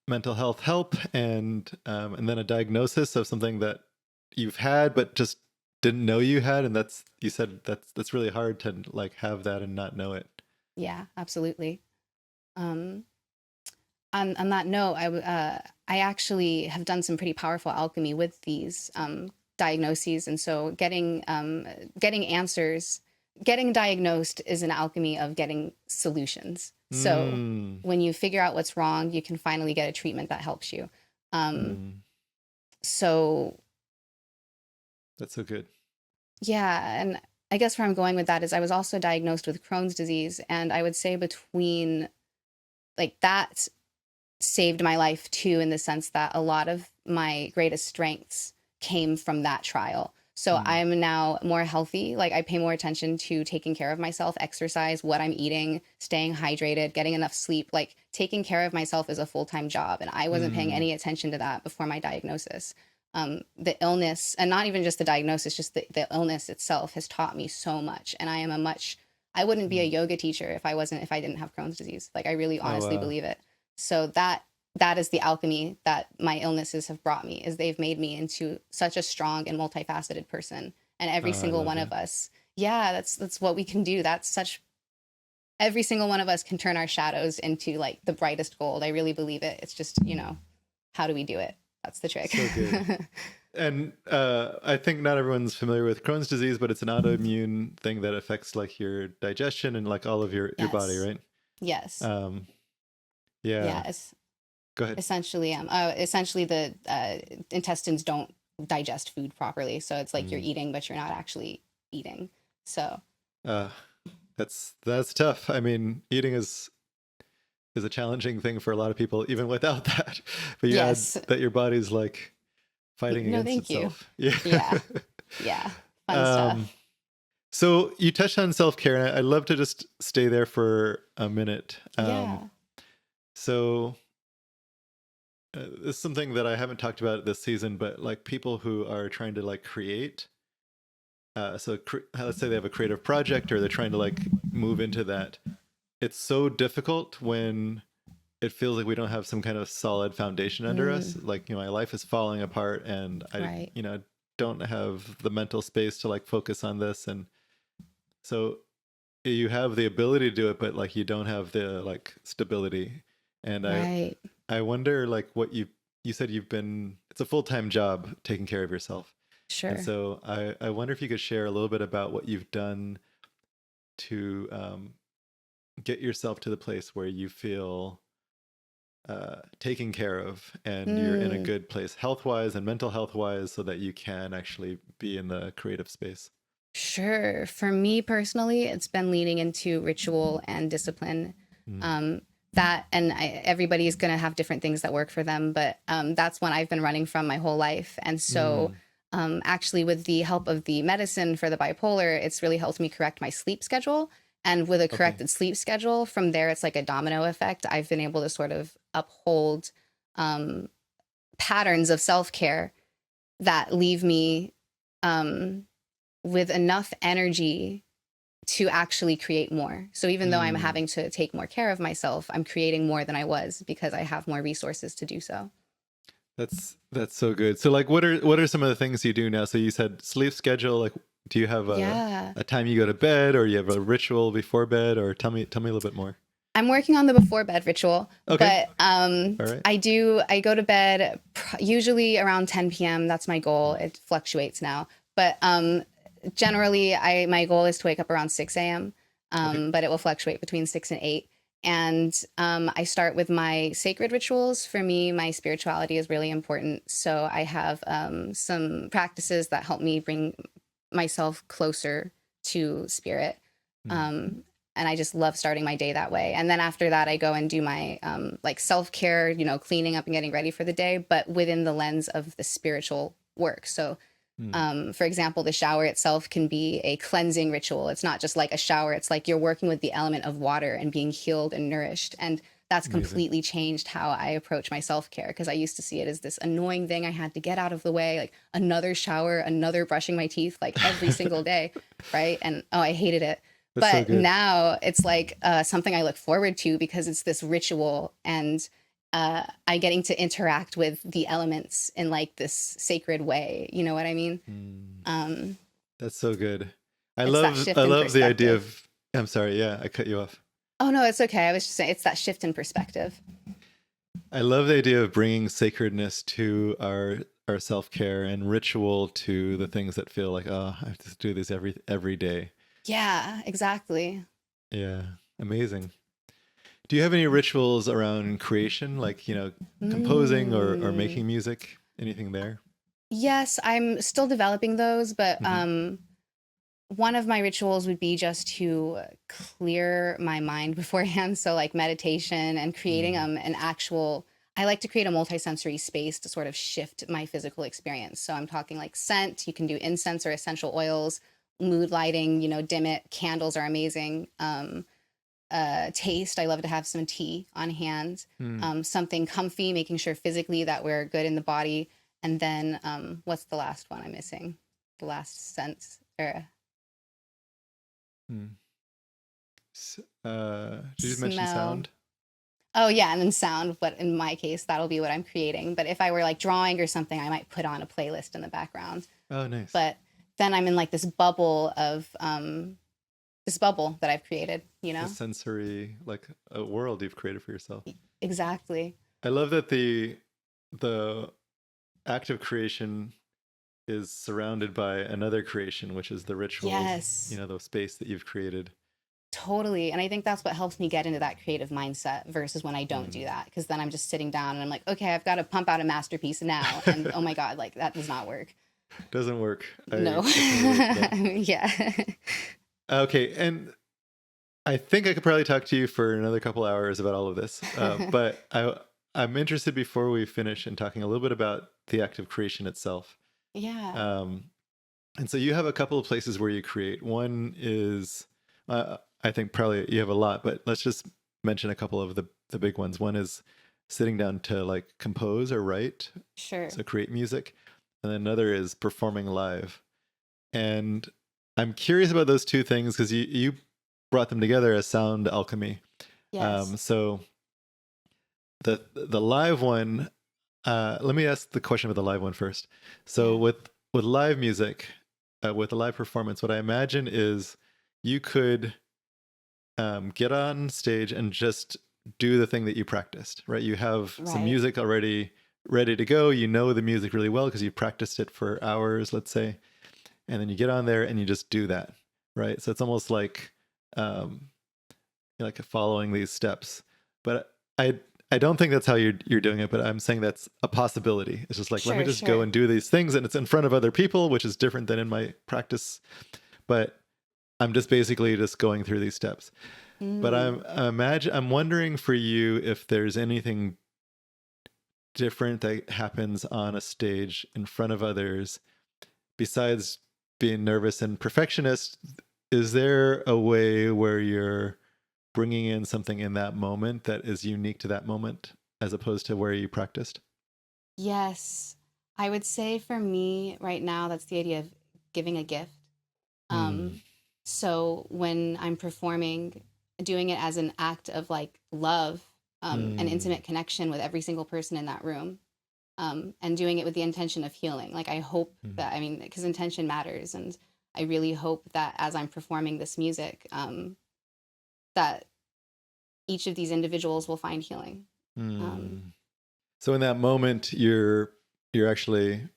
mental health help, and then a diagnosis of something that you've had but just didn't know you had, and that's you said that's really hard to like have that and not know it. Yeah, absolutely. Um, on that note, I actually have done some pretty powerful alchemy with these diagnoses, and so getting answers, getting diagnosed is an alchemy of getting solutions. So Mm, when you figure out what's wrong, you can finally get a treatment that helps you. Um, mm, so that's so good. yeah, and I guess where I'm going with that is I was also diagnosed with Crohn's disease, and I would say between like that saved my life too, in the sense that a lot of my greatest strengths came from that trial. So Mm, I'm now more healthy. Like I pay more attention to taking care of myself, exercise, what I'm eating, staying hydrated, getting enough sleep. Like taking care of myself is a full-time job. And I wasn't paying mm, any attention to that before my diagnosis. The illness, and not even just the diagnosis, just the illness itself has taught me so much. And I wouldn't be a mm. yoga teacher if I didn't have Crohn's disease. Like I really Oh honestly wow. believe it. So that is the alchemy that my illnesses have brought me, is they've made me into such a strong and multifaceted person. And every Oh, I single love one that. of us, yeah, that's what we can do. Every single one of us can turn our shadows into like the brightest gold. I really believe it. It's just, how do we do it? That's the trick. So good. And I think not everyone's familiar with Crohn's disease, but it's an autoimmune thing that affects like your digestion and like all of your body, Yes. right? Yes. Um, yeah. Yeah. It's Go ahead. essentially the intestines don't digest food properly. So it's like you're Mm. eating, but you're not actually eating. So Uh, that's tough. I mean, eating is a challenging thing for a lot of people, even without that. But you add yes. that your body's like fighting No, against thank you. itself. Yeah. Yeah. Yeah. Fun um, stuff. so you touched on self care, and I'd love to just stay there for a minute. Yeah. So it's something that I haven't talked about this season, but like people who are trying to like create. Let's say they have a creative project or they're trying to like move into that. It's so difficult when it feels like we don't have some kind of solid foundation under us. Mm, Like, my life is falling apart and I, right. don't have the mental space to like focus on this. And so you have the ability to do it, but like you don't have the like stability. And Right. I wonder like what you said it's a full-time job taking care of yourself. And Sure. so I wonder if you could share a little bit about what you've done to get yourself to the place where you feel taken care of and you're in a Mm, good place health wise and mental health wise so that you can actually be in the creative space. sure. For me personally, it's been leaning into ritual and discipline. Mm, Um, everybody's going to have different things that work for them, but that's one I've been running from my whole life. And so, mm, actually, with the help of the medicine for the bipolar, it's really helped me correct my sleep schedule. And with a okay. corrected sleep schedule, from there, it's like a domino effect. I've been able to sort of uphold um, patterns of self care that leave me um, with enough energy to actually create more. So even though I'm Mm, having to take more care of myself, I'm creating more than I was because I have more resources to do so. that's so good. So like what are some of the things you do now? So you said sleep schedule, like do you have Yeah. a time you go to bed or you have a ritual before bed, or tell me a little bit more. I'm working on the before bed ritual, Okay. but All right. I go to bed usually around 10 p.m. That's my goal. Mm, It fluctuates now, but generally my goal is to wake up around 6 a.m. okay. But it will fluctuate between 6 and 8. And I start with my sacred rituals. For me, my spirituality is really important. So I have some practices that help me bring myself closer to spirit. Mm, Um, and I just love starting my day that way. And then after that, I go and do my like self care, cleaning up and getting ready for the day, but within the lens of the spiritual work. So mm, for example, the shower itself can be a cleansing ritual. It's not just like a shower. It's like you're working with the element of water and being healed and nourished. And that's amazing. completely changed how I approach my self-care, because I used to see it as this annoying thing I had to get out of the way, like another shower, another brushing my teeth, like every single day. Right. And oh, I hated it. That's so But good. now it's like something I look forward to because it's this ritual, and I getting to interact with the elements in like this sacred way. You know what I mean? Mm, Um, that's so good. I it's that love shift I in love the idea perspective. of. I'm sorry. Yeah, I cut you off. Oh no, it's okay. I was just saying it's that shift in perspective. I love the idea of bringing sacredness to our self care and ritual to the things that feel like, oh, I have to do this every day. Yeah, exactly. Yeah, amazing. Do you have any rituals around creation, like composing or Mm. making music? Anything there? Yes, I'm still developing those, but Hmm. one of my rituals would be just to clear my mind beforehand. So, like meditation and creating Mm. an actual, I like to create a multisensory space to sort of shift my physical experience. So, I'm talking like scent, you can do incense or essential oils, mood lighting, dim it. Candles are amazing. Taste, I love to have some tea on hand, Mm. something comfy, making sure physically that we're good in the body. And then, what's the last one I'm missing? The last sense, or Mm. Did you mention smell. sound? Oh yeah, and then sound, but in my case, that'll be what I'm creating. But if I were like drawing or something, I might put on a playlist in the background. Oh, nice. But then I'm in like this bubble that I've created, A sensory, like a world you've created for yourself. Exactly. I love that the act of creation is surrounded by another creation, which is the rituals, Yes, the space that you've created. totally. And I think that's what helps me get into that creative mindset versus when I don't do Mm. that. Because then I'm just sitting down and I'm like, okay, I've got to pump out a masterpiece now. And oh my God, like that does not work. Doesn't work. No. I can relate to that. Yeah. Okay, and I think I could probably talk to you for another couple hours about all of this, but I'm interested before we finish in talking a little bit about the act of creation itself. Yeah. Um, and so you have a couple of places where you create. One is, I think probably you have a lot, but let's just mention a couple of the big ones. One is sitting down to like compose or write, Sure. so create music, and then another is performing live. And I'm curious about those two things because you brought them together as sound alchemy. Yes. So the live one, let me ask the question about the live one first. So Yeah. with live music, with a live performance, what I imagine is you could get on stage and just do the thing that you practiced, right? You have some Right. music already ready to go. You know the music really well because you practiced it for hours, let's say, and then you get on there and you just do that, right? So it's almost um, like following these steps. But I don't think that's how you're doing it. But I'm saying that's a possibility. It's just like let me Sure. just go Sure. and do these things, and it's in front of other people, which is different than in my practice. But I'm just basically just going through these steps. But Mm. I'm wondering for you if there's anything different that happens on a stage in front of others besides being nervous and perfectionist. Is there a way where you're bringing in something in that moment that is unique to that moment as opposed to where you practiced? Yes. I would say for me right now, that's the idea of giving a gift. Mm. Um, so when I'm performing, doing it as an act of like love, an Mm. intimate connection with every single person in that room, and doing it with the intention of healing. Like I hope Mm. that, I mean, because intention matters, and I really hope that as I'm performing this music, that each of these individuals will find healing. Um, Mm. So in that moment, you're actually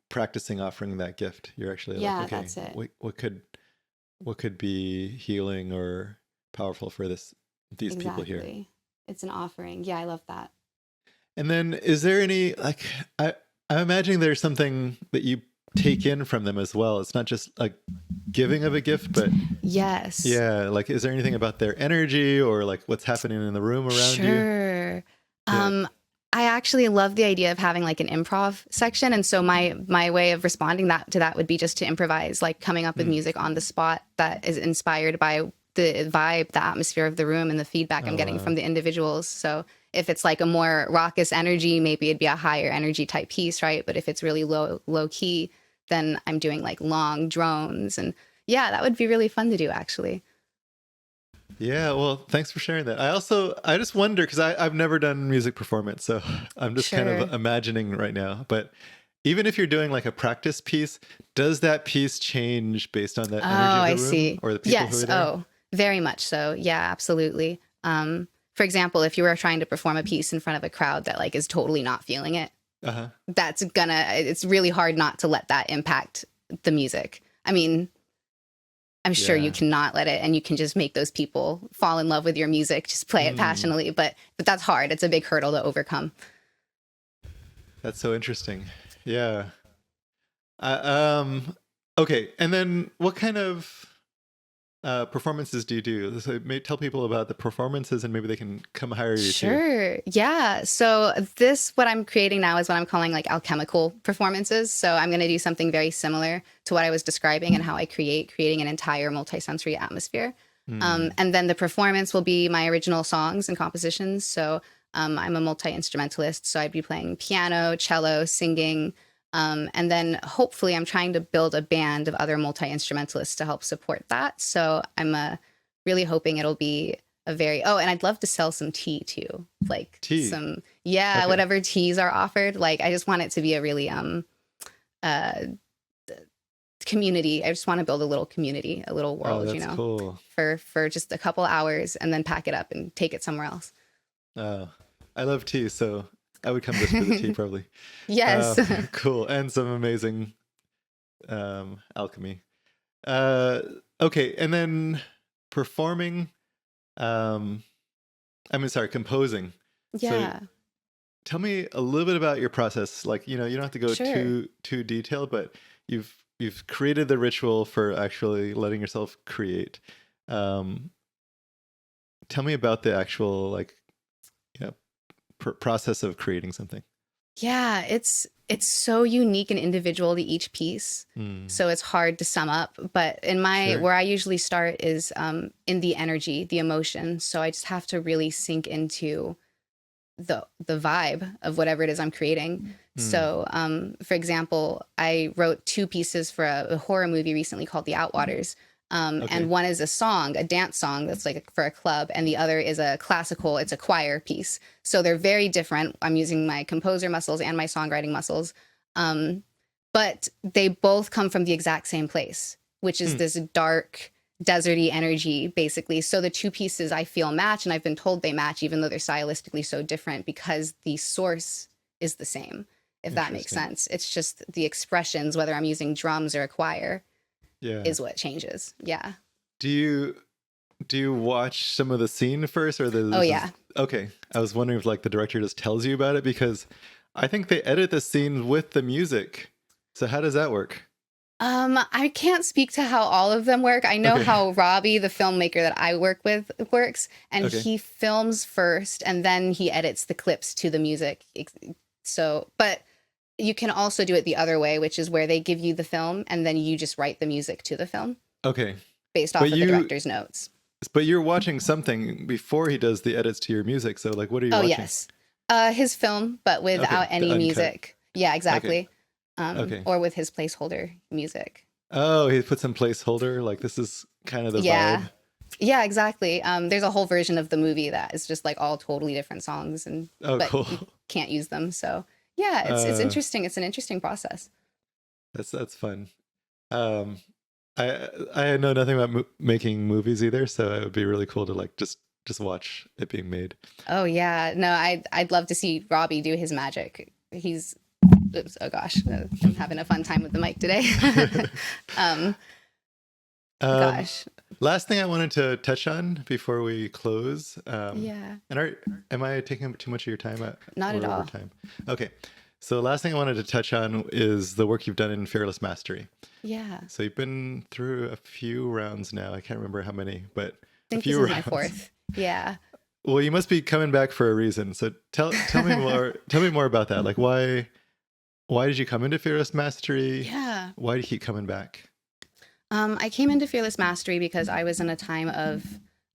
practicing offering that gift. You're actually like, yeah, okay, that's it. what could be healing or powerful for these people here? Exactly. It's an offering. Yeah, I love that. And then is there any like I'm imagining there's something that you take in from them as well. It's not just like giving of a gift, but Yes. yeah, like is there anything about their energy or like what's happening in the room around you? Sure. Yeah. I actually love the idea of having like an improv section, and so my way of responding that to that would be just to improvise, like coming up with Mm. music on the spot that is inspired by the vibe, the atmosphere of the room, and the feedback I'm Oh getting from wow. the individuals. So if it's like a more raucous energy, maybe it'd be a higher energy type piece, right? But if it's really low key, then I'm doing like long drones and yeah, that would be really fun to do, actually. Yeah, well, thanks for sharing that. I just wonder because I've never done music performance, so I'm just kind Sure. of imagining right now. But even if you're doing like a practice piece, does that piece change based on Oh, the energy of I the room see. or the people who Yes. are there? Oh, very much so. Yeah, absolutely. For example, if you were trying to perform a piece in front of a crowd that like is totally not feeling it, Uh-huh. it's really hard not to let that impact the music. I mean, I'm sure you Yeah. cannot let it, and you can just make those people fall in love with your music, just play it Mm, passionately, but that's hard. It's a big hurdle to overcome. that's so interesting. Yeah. Um, okay. And then what kind of performances do you do? So tell people about the performances and maybe they can come hire you too. Sure. Yeah. So what I'm creating now is what I'm calling like alchemical performances. So I'm going to do something very similar to what I was describing and how I creating an entire multisensory atmosphere. Mm, And then the performance will be my original songs and compositions. So I'm a multi-instrumentalist. So I'd be playing piano, cello, singing. And then hopefully I'm trying to build a band of other multi-instrumentalists to help support that. So I'm really hoping it'll be and I'd love to sell some tea too, like tea. some, yeah, Okay. whatever teas are offered. Like I just want it to be a really uh community. I just want to build a little community, a little Oh, world, that's cool. for just a couple hours and then pack it up and take it somewhere else. Oh, I love tea, so I would come just for the tea probably. Yes. Cool. And some amazing alchemy. Uh, okay. And then performing, um, sorry, composing. So Yeah. tell me a little bit about your process. Like, you don't have to go Sure. too detailed, but you've created the ritual for actually letting yourself create. Um, tell me about the actual like, you know, process of creating something. Yeah, it's so unique and individual to each piece. Mm, So it's hard to sum up, but sure. where I usually start is in the energy, the emotion. So I just have to really sink into the vibe of whatever it is I'm creating. Mm, So, for example, I wrote two pieces for a horror movie recently called The Outwaters. And okay. one is a song, a dance song that's like for a club, and the other is it's a choir piece. So they're very different. I'm using my composer muscles and my songwriting muscles. Um, but they both come from the exact same place, which is Hmm, this dark, deserty energy, basically. So the two pieces I feel match, and I've been told they match, even though they're stylistically so different, because the source is the same, if that makes interesting. sense. It's just the expressions, whether I'm using drums or a choir, Yeah. is what changes. Yeah. Do you do you watch some of the scene first, or Oh, this is yeah. okay? I was wondering if like the director just tells you about it because I think they edit the scene with the music. So how does that work? I can't speak to how all of them work. I know Okay. how Robbie, the filmmaker that I work with, works, and Okay. he films first and then he edits the clips to the music. So, but you can also do it the other way, which is where they give you the film and then you just write the music to the film Okay. based But off of the you director's notes. but you're watching something before he does the edits to your music. So like what are you Oh, watching? yes. His film, but Okay, without the any uncut. music. Yeah, Okay. exactly. Okay. Or with his placeholder music. Oh, he put some placeholder like this is kind of the Yeah. vibe. Yeah, exactly. There's a whole version of the movie that is just like all totally different songs Oh, but cool. you can't use them. So yeah, it's Uh interesting. It's an interesting process. that's fun. Um I know nothing about making movies either, so it would be really cool to like just watch it being made. Oh yeah. No, I'd love to see Robbie do his magic. Oops, oh gosh, I'm having a fun time with the mic today. um, um, gosh. last thing I wanted to touch on before we close, Yeah. and am I taking up too much of your time? Not at We're over all. time. Okay, so last thing I wanted to touch on is the work you've done in Fearless Mastery. Yeah. I So you've been through a few rounds now. I can't remember how many, but a think this few is my rounds. fourth. Yeah. Well, you must be coming back for a reason. So tell me more. Tell me more about that. Like why did you come into Fearless Mastery? Yeah. Why do you keep coming back? I came into Fearless Mastery because I was in a time of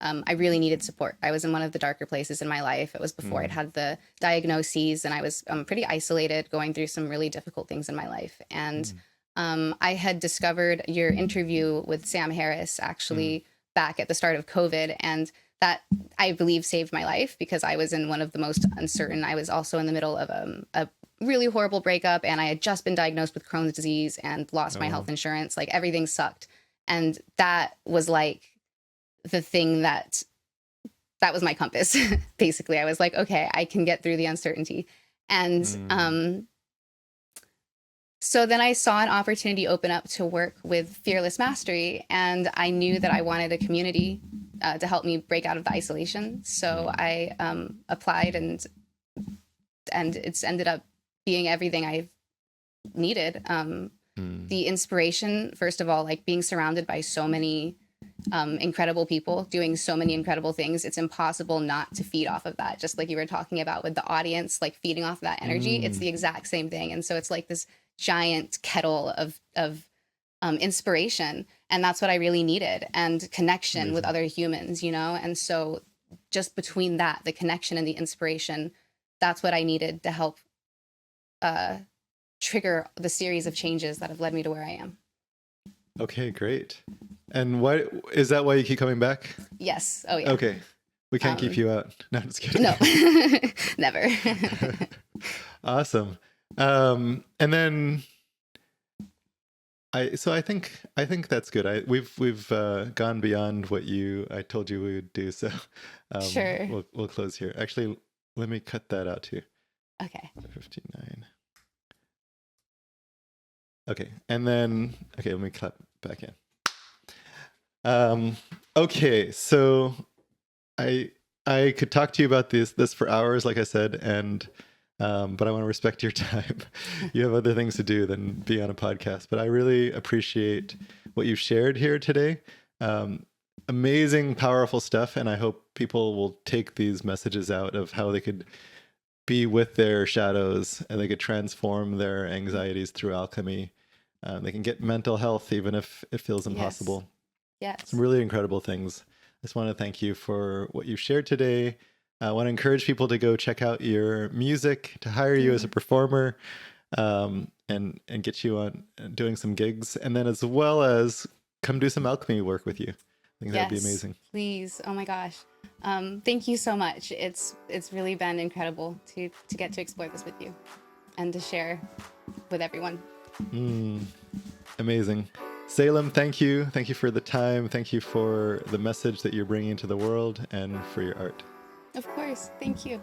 I really needed support. I was in one of the darker places in my life. It was before I'd Mm, had the diagnoses, and I was pretty isolated, going through some really difficult things in my life. And mm, I had discovered your interview with Sam Harris actually back at the start of COVID, and that, I believe, saved my life because I was in one of the most uncertain. I was also in the middle of a really horrible breakup, and I had just been diagnosed with Crohn's disease and lost my health insurance. Like, everything sucked. And that was like the thing that was my compass. Basically, I was like, okay, I can get through the uncertainty. And so then I saw an opportunity open up to work with Fearless Mastery, and I knew that I wanted a community to help me break out of the isolation. So I applied, and it's ended up being everything I've needed. The inspiration, first of all, like being surrounded by so many incredible people doing so many incredible things, it's impossible not to feed off of that. Just like you were talking about with the audience, like feeding off that energy, it's the exact same thing. And so it's like this giant kettle of inspiration, and that's what I really needed, and connection with other humans, you know. And so just between that, the connection and the inspiration, that's what I needed to help trigger the series of changes that have led me to where I am. Okay, great. And why is that? Why you keep coming back? Yes. Oh yeah. Okay, we can't keep you out. No, I'm just kidding. No, never. Awesome. And then I think that's good. We've gone beyond what I told you we would do. So Sure. We'll close here. Actually, let me cut that out too. Okay. 59. Okay, and then let me clap back in. Okay, so I could talk to you about this for hours, like I said, and but I want to respect your time. You have other things to do than be on a podcast. But I really appreciate what you've shared here today. Amazing, powerful stuff, and I hope people will take these messages out of how they could be with their shadows and they could transform their anxieties through alchemy. They can get mental health even if it feels impossible. Yes. Some really incredible things. I just want to thank you for what you've shared today. I want to encourage people to go check out your music, to hire you as a performer, and get you on doing some gigs, and then as well as come do some alchemy work with you. I think that'd be amazing. Please. Oh my gosh. Thank you so much. It's really been incredible to get to explore this with you and to share with everyone. Amazing. Salem, thank you. Thank you for the time. Thank you for the message that you're bringing to the world and for your art. Of course. Thank you.